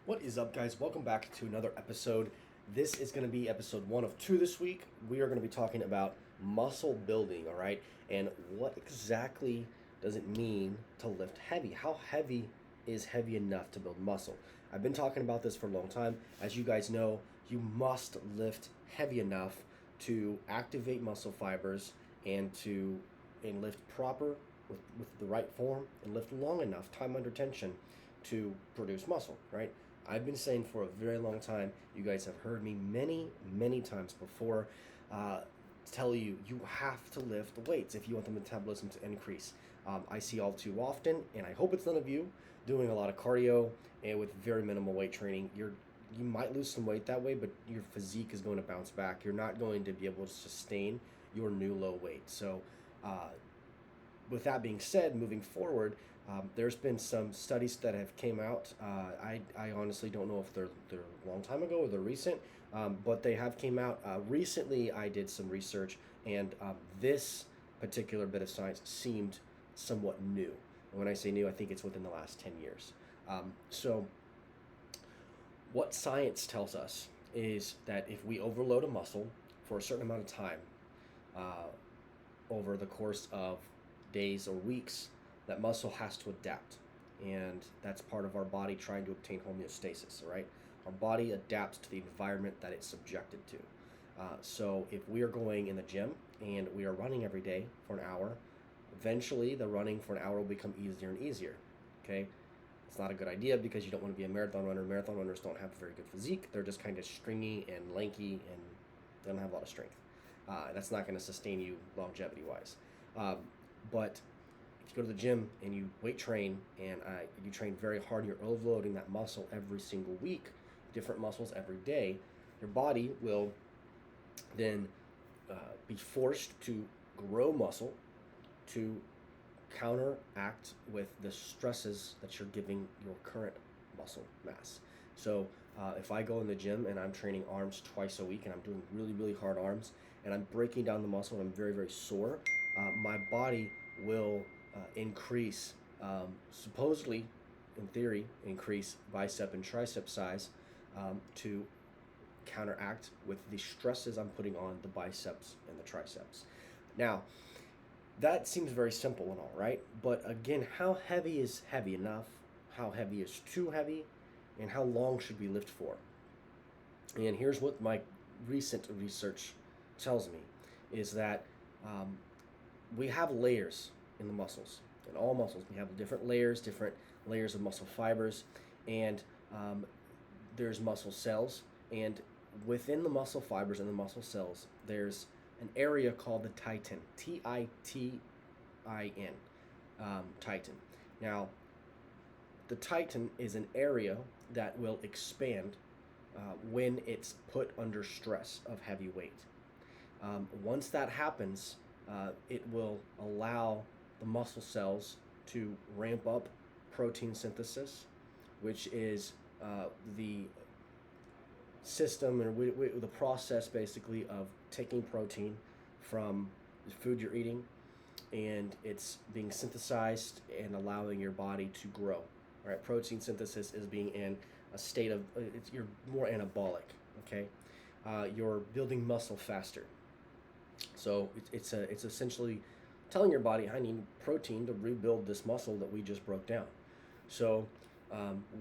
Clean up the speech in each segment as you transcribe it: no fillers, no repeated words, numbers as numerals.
What is up, guys? Welcome back to another episode. This is going to be episode 1 of 2 this week. We are going to be talking about muscle building, all right? And what exactly does it mean to lift heavy? How heavy is heavy enough to build muscle? I've been talking about this for a long time. As you guys know, you must lift heavy enough to activate muscle fibers and lift proper with the right form and lift long enough, time under tension, to produce muscle, right? I've been saying for a very long time, you guys have heard me many times before tell you have to lift the weights if you want the metabolism to increase. I see all too often, and I hope it's none of you, doing a lot of cardio and with very minimal weight training. You might lose some weight that way, but your physique is going to bounce back. You're not going to be able to sustain your new low weight. So with that being said, moving forward, there's been some studies that have came out. I honestly don't know if they're a long time ago or they're recent, but they have came out. Recently, I did some research, and this particular bit of science seemed somewhat new. And when I say new, I think it's within the last 10 years. So what science tells us is that if we overload a muscle for a certain amount of time, over the course of days or weeks, that muscle has to adapt, and that's part of our body trying to obtain homeostasis. Right, our body adapts to the environment that it's subjected to. So if we are going in the gym and we are running every day for an hour, eventually the running for an hour will become easier and easier. Okay, it's not a good idea because you don't want to be a marathon runner. Marathon runners don't have a very good physique. They're just kind of stringy and lanky, and they don't have a lot of strength. That's not going to sustain you longevity wise. But if you go to the gym and you weight train and you train very hard, and you're overloading that muscle every single week, different muscles every day, your body will then be forced to grow muscle to counteract with the stresses that you're giving your current muscle mass. So if I go in the gym and I'm training arms twice a week and I'm doing really hard arms and I'm breaking down the muscle and I'm very sore, my body will increase, supposedly, in theory, increase bicep and tricep size to counteract with the stresses I'm putting on the biceps and the triceps. Now, that seems very simple and all, right? But again, how heavy is heavy enough? How heavy is too heavy? And how long should we lift for? And here's what my recent research tells me, is that we have layers in the muscles. In all muscles, we have different layers of muscle fibers, and there's muscle cells. And within the muscle fibers and the muscle cells, there's an area called the titin, Titin, titin. Now, the titin is an area that will expand when it's put under stress of heavy weight. Once that happens, it will allow the muscle cells to ramp up protein synthesis, which is the system and the process basically of taking protein from the food you're eating, and it's being synthesized and allowing your body to grow. All right, protein synthesis is being in a state of you're more anabolic. Okay, you're building muscle faster. So it's essentially telling your body, I need protein to rebuild this muscle that we just broke down. So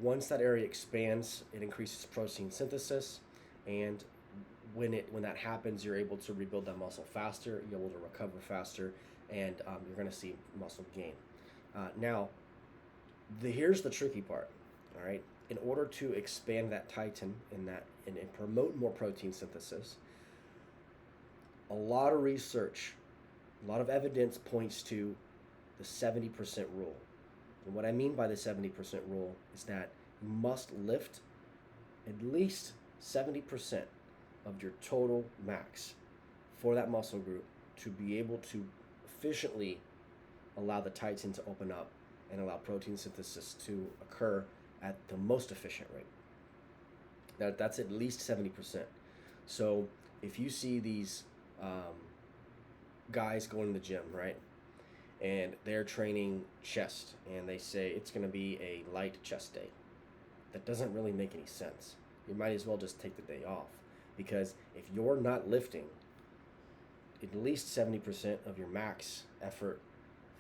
once that area expands, it increases protein synthesis, and when that happens, you're able to rebuild that muscle faster, you're able to recover faster, and you're going to see muscle gain. Now, here's the tricky part. All right, in order to expand that titin and promote more protein synthesis, a lot of research, a lot of evidence points to the 70% rule. And what I mean by the 70% rule is that you must lift at least 70% of your total max for that muscle group to be able to efficiently allow the titin to open up and allow protein synthesis to occur at the most efficient rate. That's at least 70%. So if you see these guys going to the gym, right, and they're training chest, and they say it's going to be a light chest day, that doesn't really make any sense. You might as well just take the day off, because if you're not lifting at least 70% of your max effort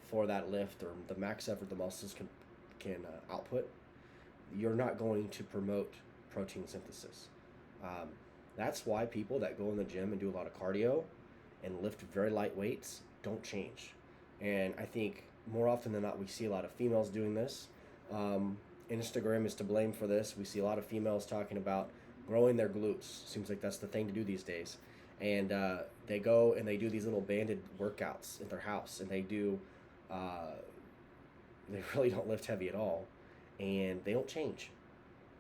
for that lift, or the max effort the muscles can output, you're not going to promote protein synthesis. Um, that's why people that go in the gym and do a lot of cardio and lift very light weights don't change. And I think more often than not, we see a lot of females doing this. Instagram is to blame for this. We see a lot of females talking about growing their glutes. Seems like that's the thing to do these days. And they go and they do these little banded workouts at their house, and they really don't lift heavy at all, and they don't change.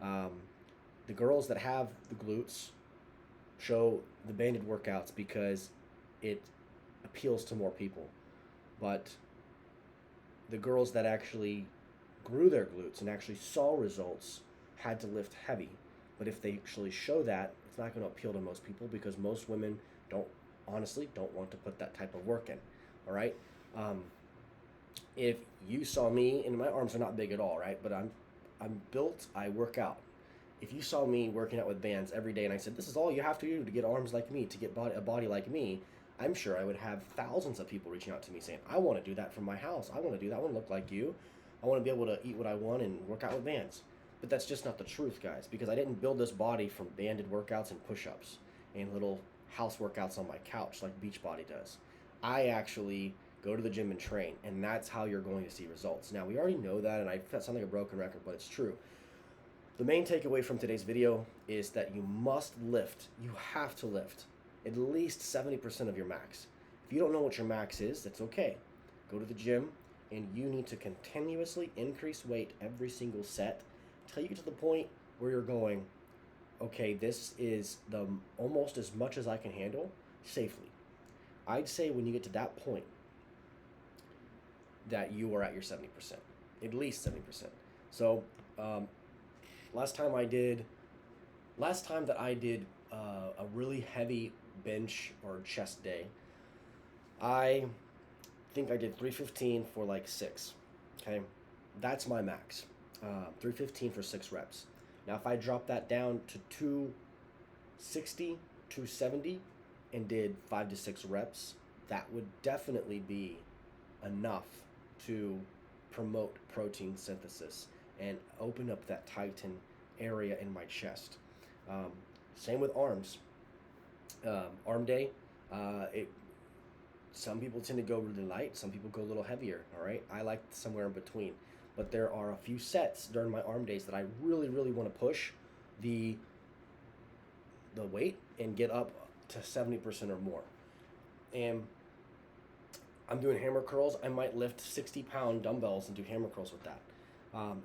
The girls that have the glutes show the banded workouts because it appeals to more people. But the girls that actually grew their glutes and actually saw results had to lift heavy. But if they actually show that, it's not going to appeal to most people, because most women don't want to put that type of work in. All right. If you saw me, and my arms are not big at all, right? But I'm built. I work out. If you saw me working out with bands every day, and I said, this is all you have to do to get arms like me, to get a body like me, I'm sure I would have thousands of people reaching out to me saying, I want to do that from my house. I want to do that. I want to look like you. I want to be able to eat what I want and work out with bands. But that's just not the truth, guys, because I didn't build this body from banded workouts and push-ups and little house workouts on my couch like Beachbody does. I actually go to the gym and train, and that's how you're going to see results. Now, we already know that, and I sound like a broken record, but it's true. The main takeaway from today's video is that you must lift. You have to lift at least 70% of your max. If you don't know what your max is, that's okay. Go to the gym, and you need to continuously increase weight every single set till you get to the point where you're going, okay, this is the almost as much as I can handle safely. I'd say when you get to that point, that you are at your 70%, at least 70%. So last time that I did a really heavy bench or chest day, I think I did 315 for like 6. Okay, that's my max. 315 for 6 reps. Now, if I drop that down to 260, 270, and did 5 to 6 reps, that would definitely be enough to promote protein synthesis and open up that tighten area in my chest. Same with arms. Arm day, some people tend to go really light, some people go a little heavier, all right? I like somewhere in between. But there are a few sets during my arm days that I really, really want to push the weight and get up to 70% or more. And I'm doing hammer curls. I might lift 60-pound dumbbells and do hammer curls with that.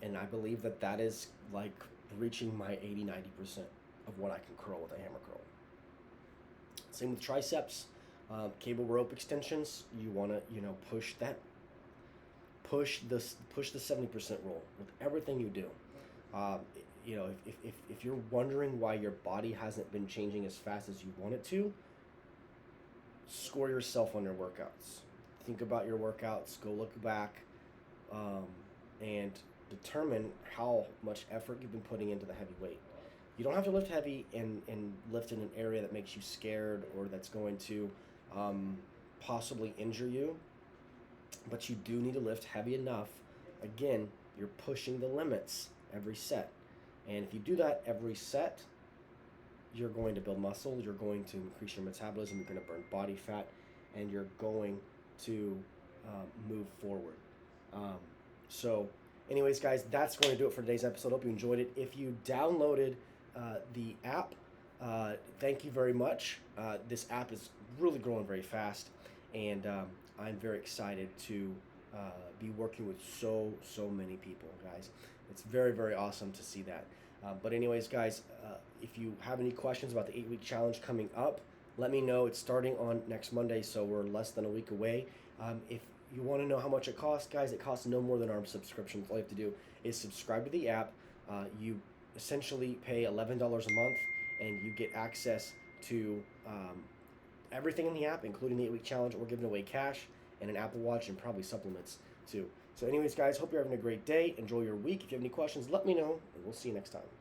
And I believe that is like reaching my 80-90% of what I can curl with a hammer curl. Same with triceps. Cable rope extensions. You want to, push the 70% rule with everything you do. If you're wondering why your body hasn't been changing as fast as you want it to, score yourself on your workouts. Think about your workouts. Go look back, and determine how much effort you've been putting into the heavy weight. You don't have to lift heavy and lift in an area that makes you scared or that's going to possibly injure you. But you do need to lift heavy enough. Again, you're pushing the limits every set. And if you do that every set, you're going to build muscle, you're going to increase your metabolism, you're going to burn body fat, and you're going to move forward. So anyways, guys, that's going to do it for today's episode. Hope you enjoyed it. If you downloaded the app, thank you very much. This app is really growing very fast, and I'm very excited to be working with so many people, guys. It's very, very awesome to see that. But anyways, guys, if you have any questions about the 8-week challenge coming up, let me know. It's starting on next Monday, so we're less than a week away. If you want to know how much it costs, guys, it costs no more than our subscription. All you have to do is subscribe to the app. You essentially pay $11 a month, and you get access to everything in the app, including the 8-week challenge. We're giving away cash and an Apple Watch and probably supplements too. So anyways, guys, hope you're having a great day. Enjoy your week. If you have any questions, let me know, and we'll see you next time.